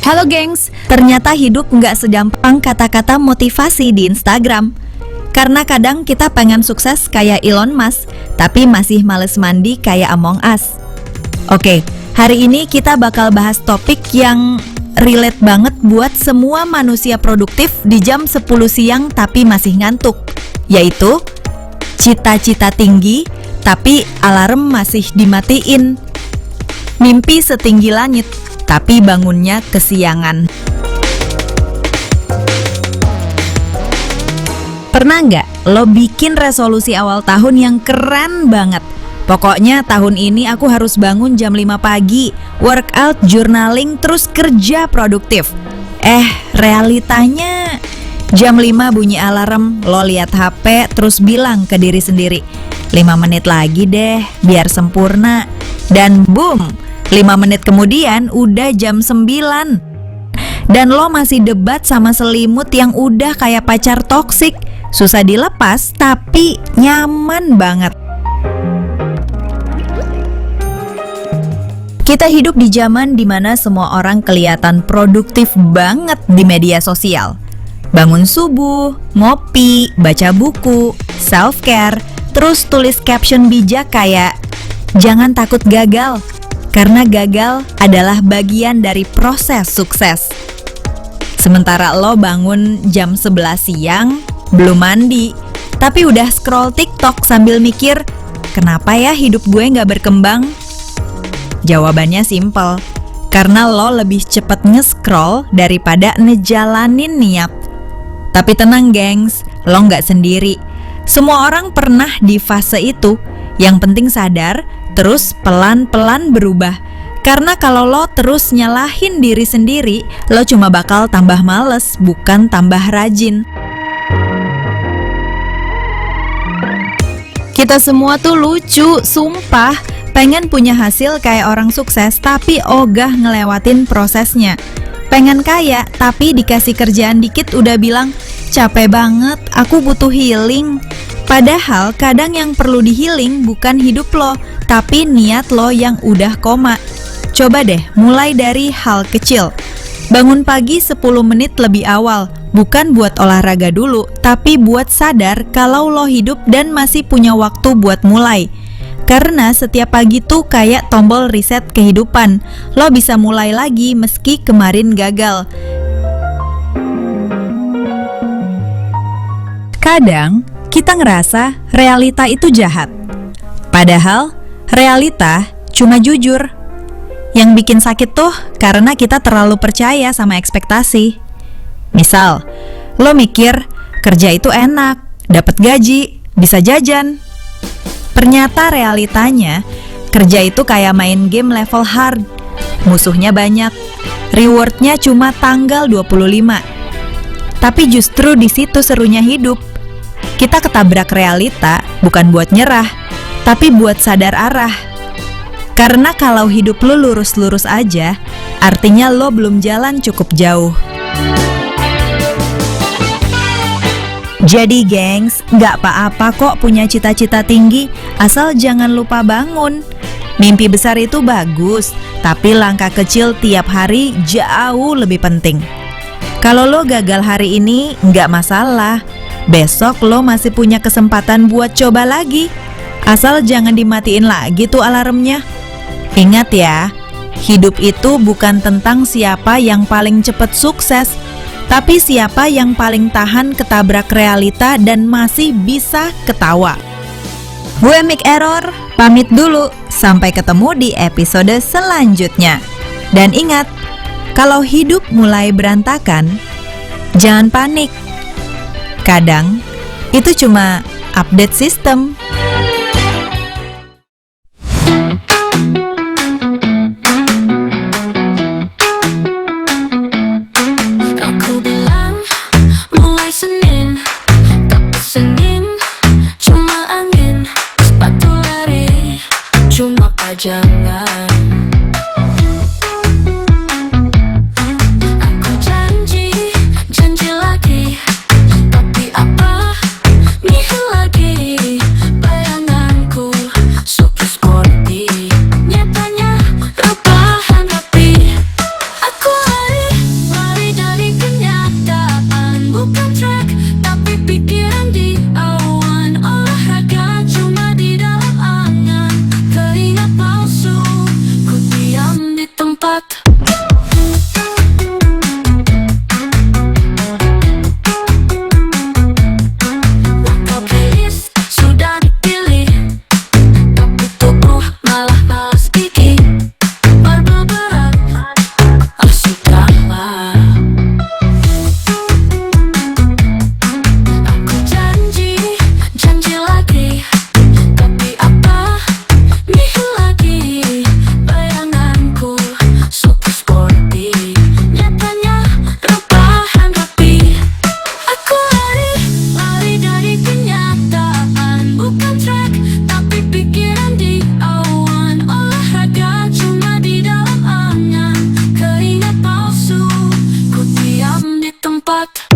Halo gengs, ternyata hidup nggak segampang kata-kata motivasi di Instagram. Karena kadang kita pengen sukses kayak Elon Musk, tapi masih males mandi kayak Among Us. Oke, hari ini kita bakal bahas topik yang relate banget buat semua manusia produktif di jam 10 siang tapi masih ngantuk, yaitu cita-cita tinggi tapi alarm masih dimatiin. Mimpi setinggi langit tapi bangunnya kesiangan. Pernah nggak lo bikin resolusi awal tahun yang keren banget? Pokoknya tahun ini aku harus bangun jam 5 pagi, workout, journaling, terus kerja produktif. Realitanya jam 5 bunyi alarm, lo lihat HP, terus bilang ke diri sendiri, 5 menit lagi deh, biar sempurna. Dan boom, 5 menit kemudian udah jam 9. Dan lo masih debat sama selimut yang udah kayak pacar toksik. Susah dilepas tapi nyaman banget. Kita hidup di zaman dimana semua orang kelihatan produktif banget di media sosial. Bangun subuh, ngopi, baca buku, self-care, terus tulis caption bijak kayak jangan takut gagal, karena gagal adalah bagian dari proses sukses. Sementara lo bangun jam 11 siang, belum mandi, tapi udah scroll TikTok sambil mikir, kenapa ya hidup gue gak berkembang? Jawabannya simple, karena lo lebih cepet nge-scroll daripada ngejalanin niat. Tapi tenang gengs, lo gak sendiri. Semua orang pernah di fase itu. Yang penting sadar, terus pelan-pelan berubah. Karena kalau lo terus nyalahin diri sendiri, lo cuma bakal tambah males, bukan tambah rajin. Kita semua tuh lucu, sumpah. Pengen punya hasil kayak orang sukses, tapi ogah ngelewatin prosesnya. Pengen kaya, tapi dikasih kerjaan dikit udah bilang, capek banget, aku butuh healing. Padahal kadang yang perlu di-healing bukan hidup lo, tapi niat lo yang udah koma. Coba deh, mulai dari hal kecil. Bangun pagi 10 menit lebih awal, bukan buat olahraga dulu, tapi buat sadar kalau lo hidup dan masih punya waktu buat mulai. Karena setiap pagi tuh kayak tombol reset kehidupan. Lo bisa mulai lagi meski kemarin gagal. Kadang kita ngerasa realita itu jahat. Padahal realita cuma jujur. Yang bikin sakit tuh karena kita terlalu percaya sama ekspektasi. Misal, lo mikir kerja itu enak, dapat gaji, bisa jajan. Ternyata realitanya, kerja itu kayak main game level hard. Musuhnya banyak, rewardnya cuma tanggal 25. Tapi justru di situ serunya hidup. Kita ketabrak realita bukan buat nyerah, tapi buat sadar arah. Karena kalau hidup lo lurus-lurus aja, artinya lo belum jalan cukup jauh. Jadi gengs, gak apa-apa kok punya cita-cita tinggi, asal jangan lupa bangun. Mimpi besar itu bagus, tapi langkah kecil tiap hari jauh lebih penting. Kalau lo gagal hari ini, gak masalah. Besok lo masih punya kesempatan buat coba lagi. Asal jangan dimatiin lagi tuh alarmnya. Ingat ya, hidup itu bukan tentang siapa yang paling cepat sukses, tapi siapa yang paling tahan ketabrak realita dan masih bisa ketawa. Gue Mic Error, pamit dulu. Sampai ketemu di episode selanjutnya. Dan ingat, kalau hidup mulai berantakan, jangan panik. Kadang, itu cuma update sistem. Jangan, aku janji lagi, tapi apa nih lagi, bayang talk.